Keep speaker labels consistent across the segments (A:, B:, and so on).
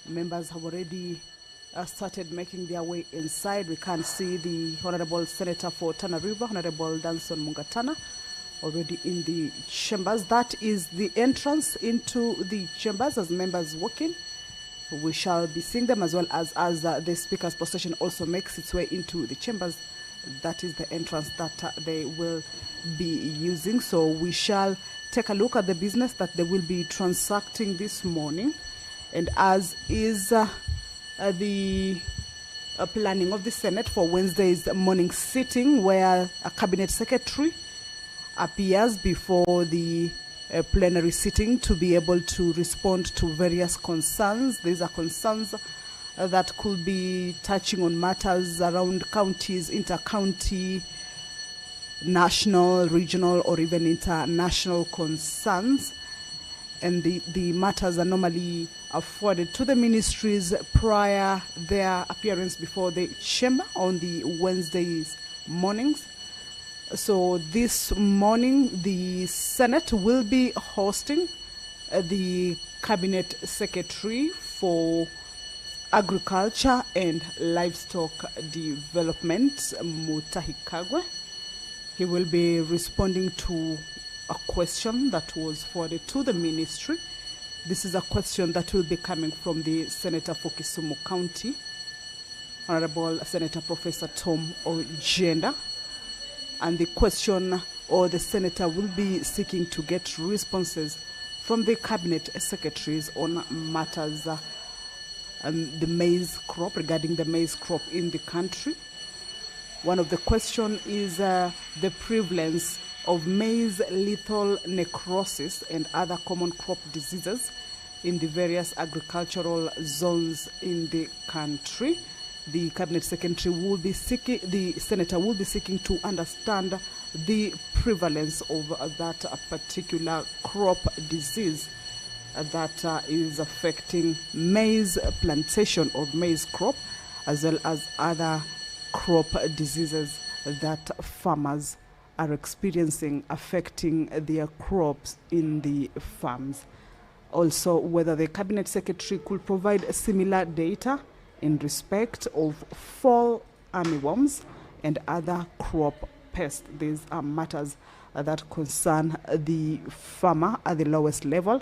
A: Members have already started making their way inside. We can see the Honorable Senator for Tana River, Honorable Danson Mungatana, already in the chambers. That is the entrance into the chambers as members walk in. We shall be seeing them as well as the Speaker's procession also makes its way into the chambers. That is the entrance that they will be using. So we shall take a look at the business that they will be transacting this morning. And as is the planning of the Senate for Wednesday's morning sitting, where a cabinet secretary appears before the plenary sitting to be able to respond to various concerns. These are concerns that could be touching on matters around counties, inter-county, national, regional, or even international concerns. And the matters are normally afforded to the ministries prior their appearance before the chamber on the Wednesdays mornings. So this morning, the Senate will be hosting the Cabinet Secretary for Agriculture and Livestock Development, Mutahi Kagwe. He will be responding to a question that was forwarded to the ministry. This is a question that will be coming from the Senator for Kisumu County, Honorable Senator Professor Tom Ojenda. And the question, or the Senator will be seeking to get responses from the Cabinet Secretaries on matters the maize crop, regarding the maize crop in the country. One of the questions is the prevalence of maize lethal necrosis and other common crop diseases in the various agricultural zones in the country. The Cabinet Secretary will be seeking, the Senator will be seeking to understand the prevalence of that particular crop disease that is affecting maize plantation or maize crop, as well as other crop diseases that farmers are experiencing affecting their crops in the farms. Also, whether the Cabinet Secretary could provide similar data in respect of fall armyworms and other crop pests. These are matters that concern the farmer at the lowest level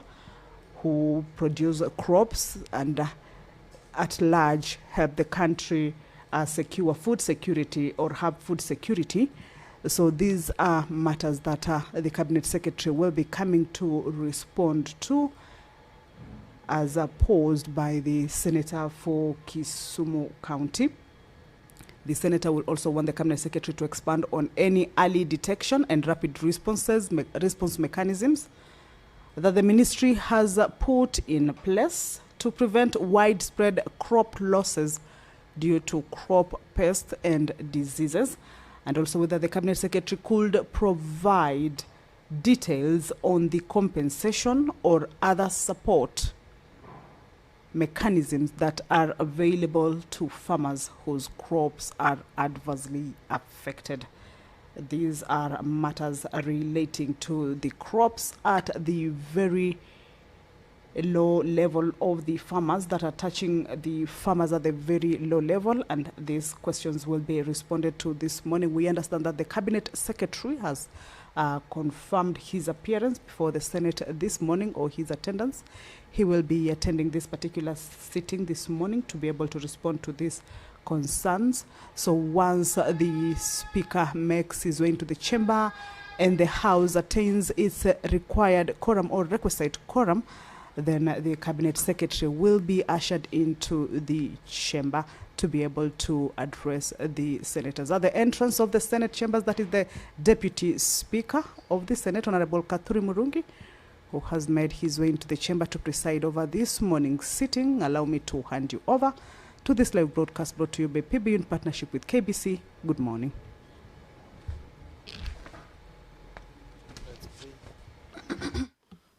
A: who produce crops and at large help the country secure food security or have food security. So these are matters that the Cabinet Secretary will be coming to respond to, as posed by the Senator for Kisumu County. The Senator will also want the Cabinet Secretary to expand on any early detection and rapid response mechanisms that the ministry has put in place to prevent widespread crop losses due to crop pests and diseases, and also whether the Cabinet Secretary could provide details on the compensation or other support mechanisms that are available to farmers whose crops are adversely affected. These are matters relating to the crops at the very low level of the farmers, that are touching the farmers at the very low level, and these questions will be responded to this morning. We understand that the Cabinet Secretary has confirmed his appearance before the Senate this morning, or his attendance. He will be attending this particular sitting this morning to be able to respond to these concerns. So once the Speaker makes his way into the chamber and the House attains its required quorum or requisite quorum, then the Cabinet Secretary will be ushered into the chamber to be able to address the senators. At the entrance of the Senate chambers, that is the Deputy Speaker of the Senate, Honorable Kathuri Murungi, who has made his way into the chamber to preside over this morning's sitting. Allow me to hand you over to this live broadcast brought to you by PB in partnership with KBC. Good morning.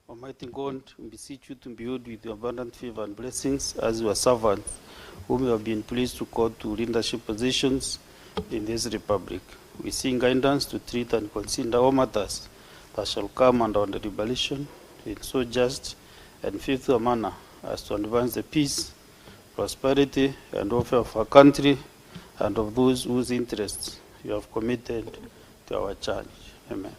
B: Almighty God, we beseech you to build with your abundant favor and blessings as your servants, whom you have been pleased to call to leadership positions in this republic. We seek guidance to treat and consider all matters that shall come under deliberation in so just and faithful a manner as to advance the peace prosperity, and welfare of our country and of those whose interests you have committed to our charge. Amen.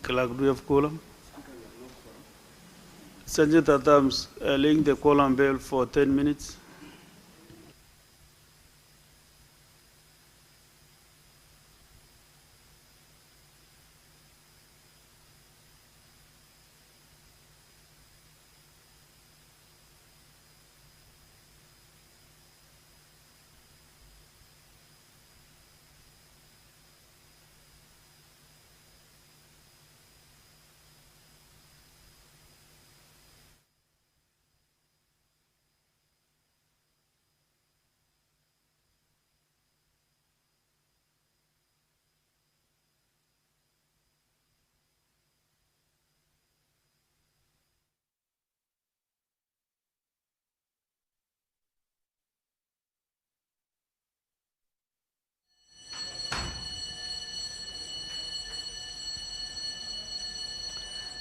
B: Clerk, do you have quorum? Sergeant at Arms, laying the quorum bell for 10 minutes.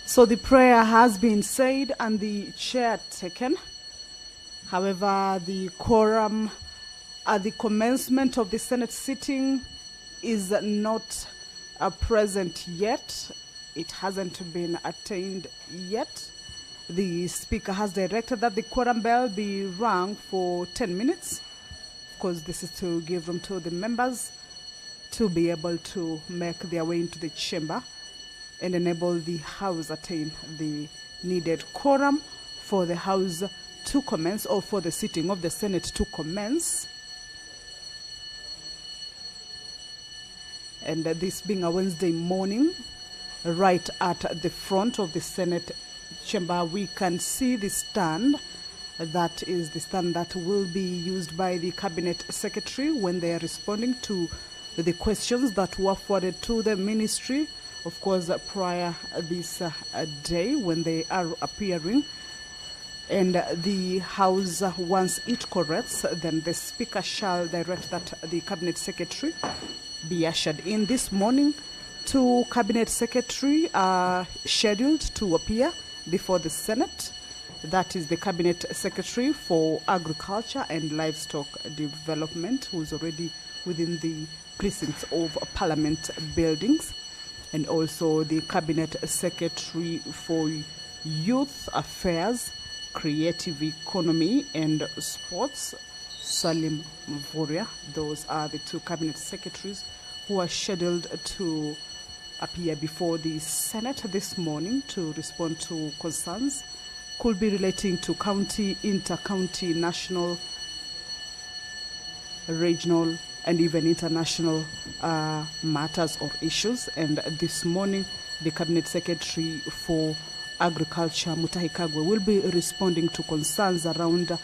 A: So the prayer has been said and the chair taken. However, the quorum at the commencement of the Senate sitting is not present yet. It hasn't been attained yet. The Speaker has directed that the quorum bell be rung for 10 minutes. Of course, this is to give room to the members to be able to make their way into the chamber and enable the House attain the needed quorum for the House to commence, or for the sitting of the Senate to commence. And this being a Wednesday morning, right at the front of the Senate chamber, we can see the stand. That is the stand that will be used by the Cabinet Secretary when they are responding to the questions that were forwarded to the ministry, of course, prior this day when they are appearing. And the House, once it corrects, then the Speaker shall direct that the Cabinet Secretary be ushered in. This morning, 2 Cabinet Secretary are scheduled to appear before the Senate. That is the Cabinet Secretary for Agriculture and Livestock Development, who is already within the precincts of Parliament buildings, and also the Cabinet Secretary for Youth Affairs, Creative Economy and Sports, Salim Mvurya. Those are the 2 Cabinet Secretaries who are scheduled to appear before the Senate this morning to respond to concerns. Could be relating to county, inter-county, national, regional, and even international matters or issues. And this morning, the Cabinet Secretary for Agriculture, Mutahi Kagwe, will be responding to concerns around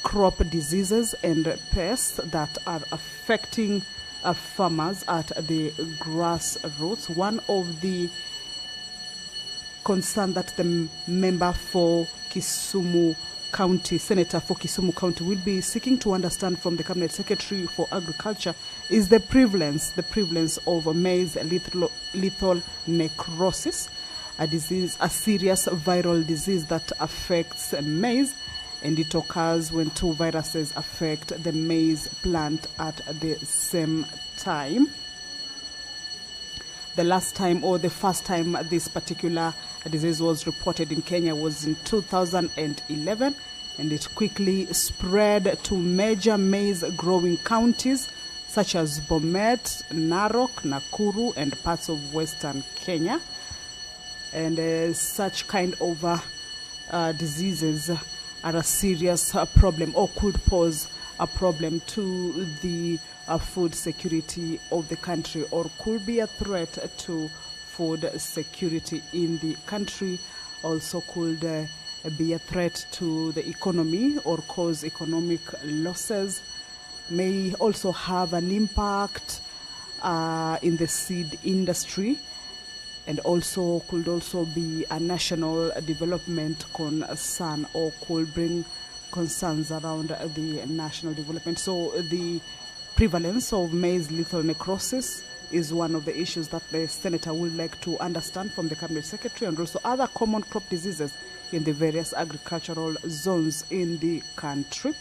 A: crop diseases and pests that are affecting farmers at the grassroots. One of the concern that the member for Kisumu County, Senator for Kisumu County, will be seeking to understand from the Cabinet Secretary for Agriculture is the prevalence of maize lethal necrosis, a disease, a serious viral disease that affects maize, and it occurs when 2 viruses affect the maize plant at the same time. The last time, or the first time, this particular disease was reported in Kenya was in 2011, and it quickly spread to major maize-growing counties such as Bomet, Narok, Nakuru, and parts of western Kenya. And such kind of diseases are a serious problem, or could pose a problem to the food security of the country, or could be a threat to food security in the country, also could be a threat to the economy or cause economic losses, may also have an impact in the seed industry, and also could also be a national development concern, or could bring concerns around the national development. So the prevalence of maize lethal necrosis is one of the issues that the senator would like to understand from the cabinet secretary, and also other common crop diseases in the various agricultural zones in the country.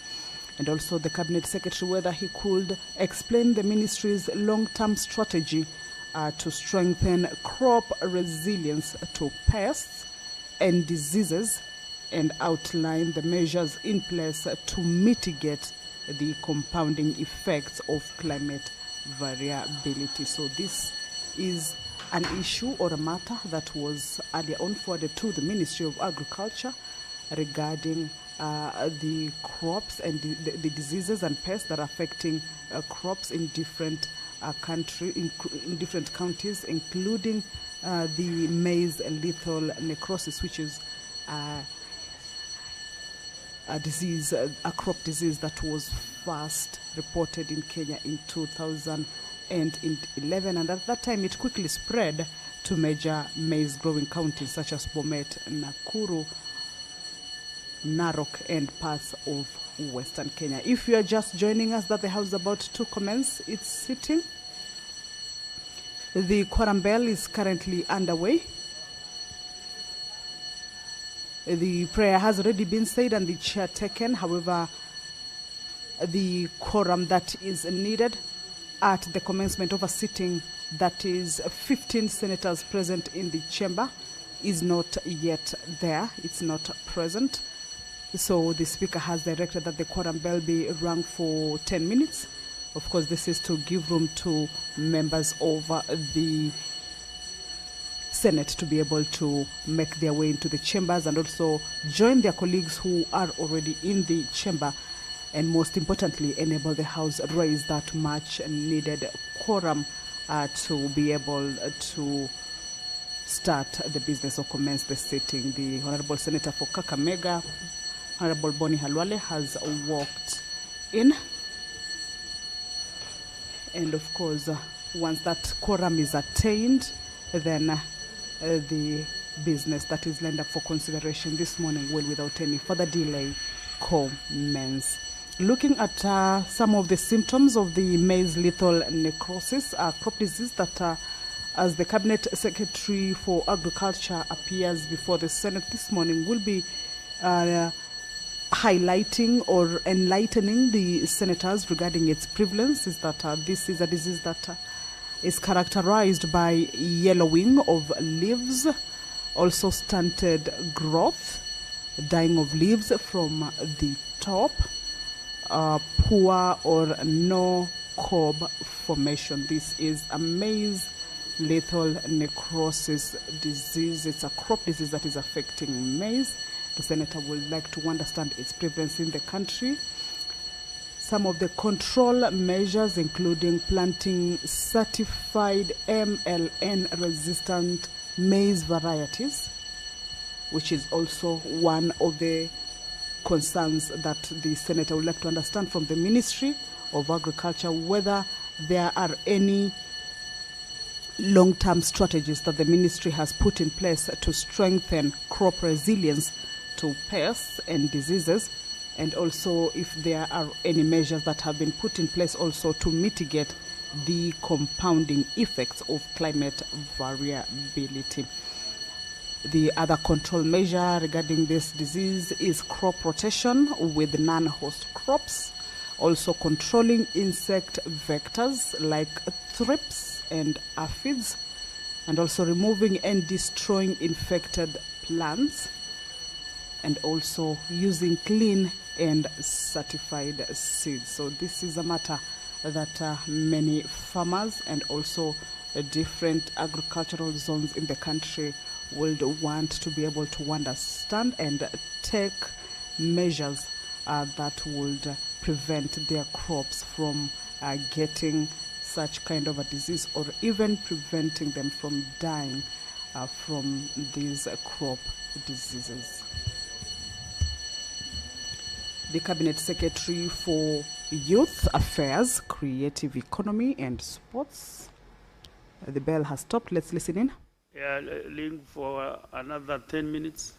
A: And also the cabinet secretary whether he could explain the ministry's long-term strategy to strengthen crop resilience to pests and diseases, and outline the measures in place to mitigate the compounding effects of climate variability. So this is an issue or a matter that was earlier on forwarded to the Ministry of Agriculture regarding the crops and the diseases and pests that are affecting crops in different in different counties, including the maize lethal necrosis, which is a disease, a crop disease that was first reported in Kenya in 2011, and at that time it quickly spread to major maize growing counties such as Bomet, Nakuru, Narok, and parts of Western Kenya. If you are just joining us, that the House is about to commence its sitting. The quorum bell is currently underway. The prayer has already been said and the chair taken. However, the quorum that is needed at the commencement of a sitting, that is 15 senators present in the chamber, is not yet there. It's not present. So the Speaker has directed that the quorum bell be rung for 10 minutes. Of course, this is to give room to members of the Senate to be able to make their way into the chambers and also join their colleagues who are already in the chamber, and most importantly, enable the House raise that much needed quorum to be able to start the business or commence the sitting. The Honorable Senator for Kakamega, Honorable Boni Halwale, has walked in. And of course, once that quorum is attained, then the business that is lined up for consideration this morning will, without any further delay, commence. Looking at some of the symptoms of the maize lethal necrosis, crop disease that, as the Cabinet Secretary for Agriculture appears before the Senate this morning, will be highlighting or enlightening the senators regarding its prevalence, is that this is a disease that is characterized by yellowing of leaves, also stunted growth, dying of leaves from the top, poor or no cob formation. This is a maize lethal necrosis disease. It's a crop disease that is affecting maize. The senator would like to understand its prevalence in the country. Some of the control measures, including planting certified MLN-resistant maize varieties, which is also one of the concerns that the senator would like to understand from the Ministry of Agriculture, whether there are any long-term strategies that the ministry has put in place to strengthen crop resilience to pests and diseases, and also if there are any measures that have been put in place also to mitigate the compounding effects of climate variability. The other control measure regarding this disease is crop rotation with non-host crops, also controlling insect vectors like thrips and aphids, and also removing and destroying infected plants, and also using clean and certified seeds. So this is a matter that many farmers and also different agricultural zones in the country would want to be able to understand and take measures that would prevent their crops from getting such kind of a disease, or even preventing them from dying from these crop diseases. The Cabinet Secretary for Youth Affairs, Creative Economy and Sports. The bell has stopped. Let's listen in.
B: Yeah, link for another 10 minutes.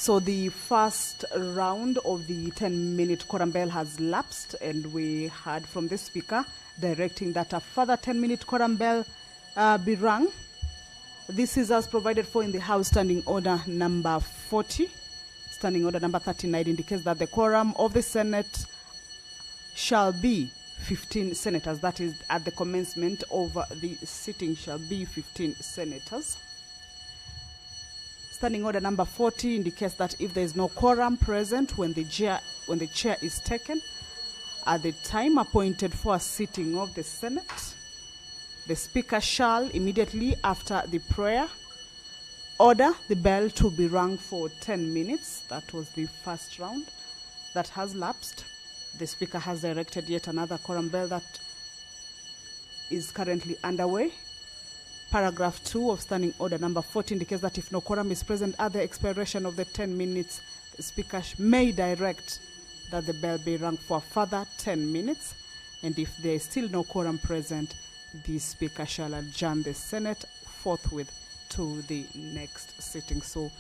A: So the first round of the 10-minute quorum bell has lapsed, and we heard from the speaker directing that a further 10-minute quorum bell be rung. This is as provided for in the House Standing Order number 40. Standing Order number 39 indicates that the quorum of the Senate shall be 15 senators. That is, at the commencement of the sitting shall be 15 senators. Standing Order number 40 indicates that if there is no quorum present when the chair is taken, at the time appointed for a sitting of the Senate, the Speaker shall, immediately after the prayer, order the bell to be rung for 10 minutes. That was the first round that has lapsed. The Speaker has directed yet another quorum bell that is currently underway. Paragraph 2 of Standing Order number 40 indicates that if no quorum is present at the expiration of the 10 minutes, the Speaker may direct that the bell be rung for a further 10 minutes. And if there is still no quorum present, the Speaker shall adjourn the Senate forthwith to the next sitting. So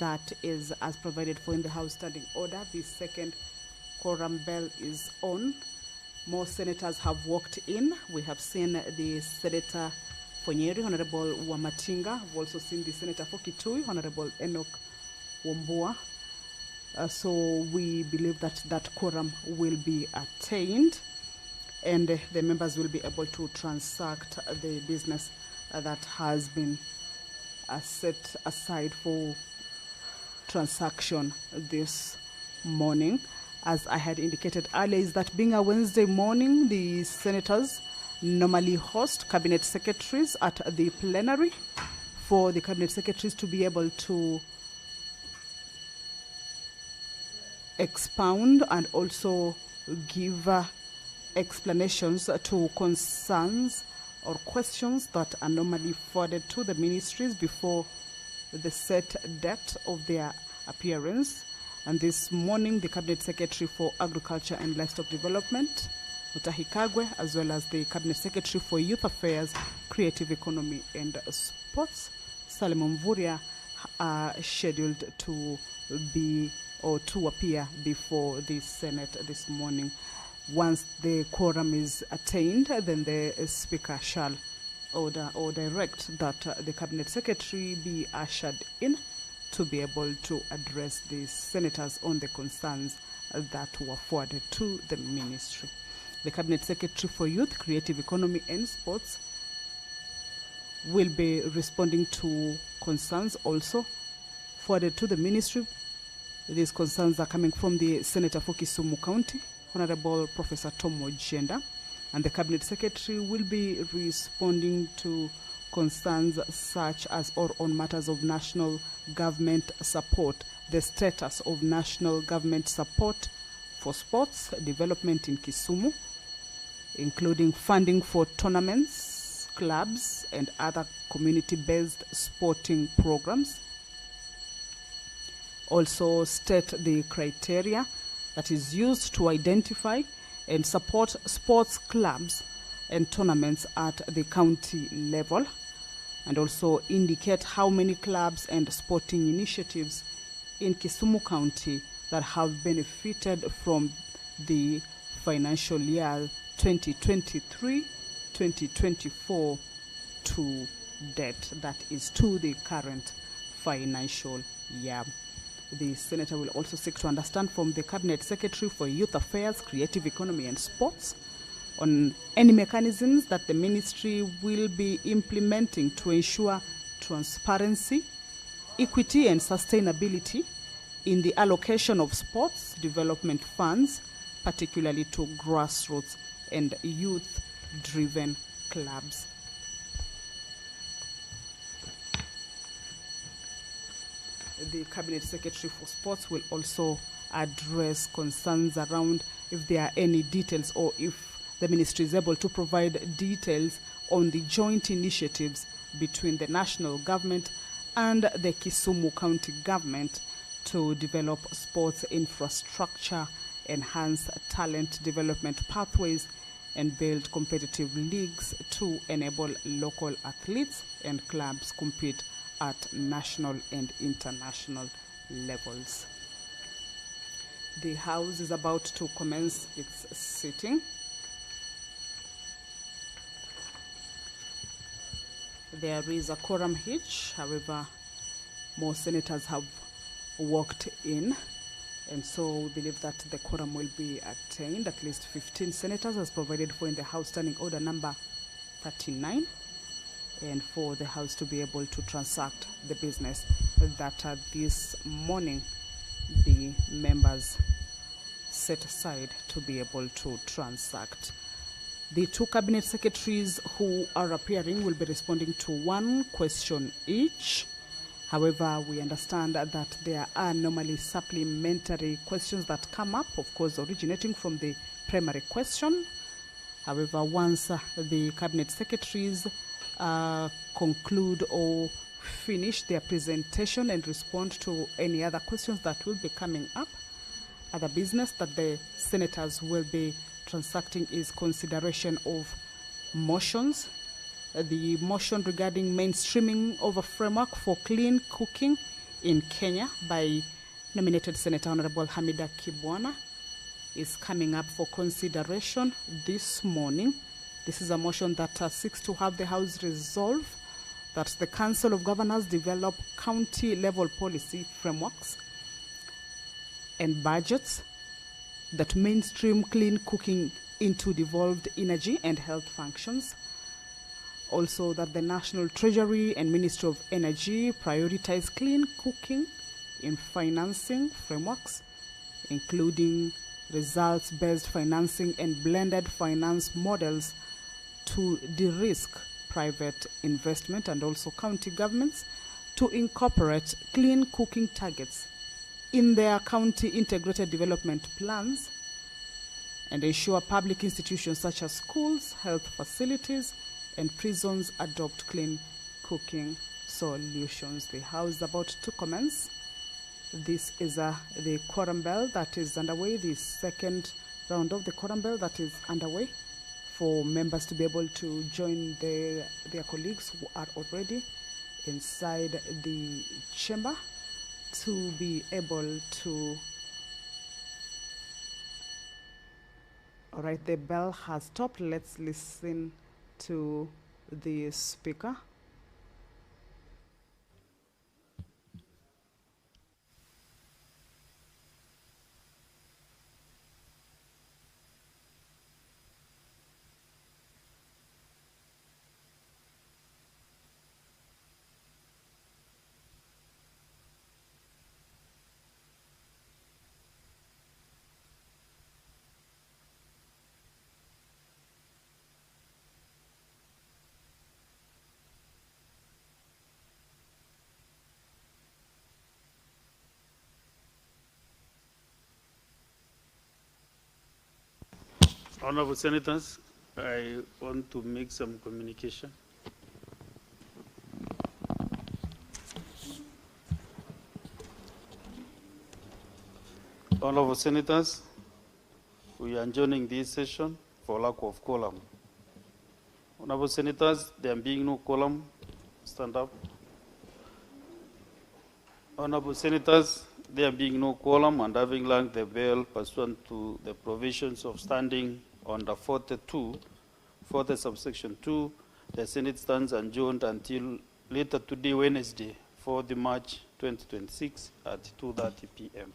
A: that is as provided for in the House Standing Order. The second quorum bell is on. More senators have walked in. We have seen the Senator for Nyeri, Honorable Wamatinga. We've also seen the Senator for Kitui, Honorable Enoch Wambua. So we believe that that quorum will be attained, and the members will be able to transact the business that has been set aside for transaction this morning. As I had indicated earlier, is that being a Wednesday morning, the senators normally host cabinet secretaries at the plenary for the cabinet secretaries to be able to expound and also give explanations to concerns or questions that are normally forwarded to the ministries before the set date of their appearance. And this morning, the Cabinet Secretary for Agriculture and Livestock Development, Mutahi Kagwe, as well as the Cabinet Secretary for Youth Affairs, Creative Economy and Sports, Salim Mvurya, are scheduled to be or to appear before the Senate this morning. Once the quorum is attained, then the Speaker shall order or direct that the Cabinet Secretary be ushered in to be able to address the senators on the concerns that were forwarded to the ministry. The Cabinet Secretary for Youth, Creative Economy and Sports will be responding to concerns also forwarded to the ministry. These concerns are coming from the Senator for Kisumu County, Honorable Professor Tom Ojenda, and the Cabinet Secretary will be responding to concerns such as or on matters of national government support, the status of national government support for sports development in Kisumu, including funding for tournaments, clubs, and other community-based sporting programs. Also state the criteria that is used to identify and support sports clubs and tournaments at the county level, and also indicate how many clubs and sporting initiatives in Kisumu County that have benefited from the financial year 2023-2024 to date, that is to the current financial year. The Senator will also seek to understand from the Cabinet Secretary for Youth Affairs, Creative Economy and Sports on any mechanisms that the ministry will be implementing to ensure transparency, equity and sustainability in the allocation of sports development funds, particularly to grassroots and youth-driven clubs. The Cabinet Secretary for Sports will also address concerns around if there are any details or if the ministry is able to provide details on the joint initiatives between the national government and the Kisumu County government to develop sports infrastructure, enhance talent development pathways, and build competitive leagues to enable local athletes and clubs compete at national and international levels. The House is about to commence its sitting. There is a quorum hitch, however, more senators have walked in, and so we believe that the quorum will be attained. At least 15 senators as provided for in the House Standing Order number 39. And for the House to be able to transact the business that this morning the members set aside to be able to transact. The two Cabinet Secretaries who are appearing will be responding to one question each. However, we understand that there are normally supplementary questions that come up, of course, originating from the primary question. However, once the Cabinet Secretaries conclude or finish their presentation and respond to any other questions that will be coming up, other business that the senators will be transacting is consideration of motions. The motion regarding mainstreaming of a framework for clean cooking in Kenya by nominated Senator Honorable Hamida Kibwana is coming up for consideration this morning. This is a motion that seeks to have the House resolve that the Council of Governors develop county-level policy frameworks and budgets that mainstream clean cooking into devolved energy and health functions. Also, that the National Treasury and Ministry of Energy prioritize clean cooking in financing frameworks, including results-based financing and blended finance models to de-risk private investment, and also county governments to incorporate clean cooking targets in their county integrated development plans and ensure public institutions such as schools, health facilities, and prisons adopt clean cooking solutions. The House is about to commence. This is the quorum bell that is underway, the second round of the quorum bell that is underway, for members to be able to join their colleagues who are already inside the chamber to be able to. All right, the bell has stopped. Let's listen to the speaker.
B: Honorable Senators, I want to make some communication. Honorable Senators, we are adjourning this session for lack of quorum. Honorable Senators, there being no quorum, stand up. Honorable Senators, there being no quorum and having rang the bell pursuant to the provisions of standing under 42, 40 subsection 2, the Senate stands adjourned until later today, Wednesday, 4th March 2026 at 2:30 p.m.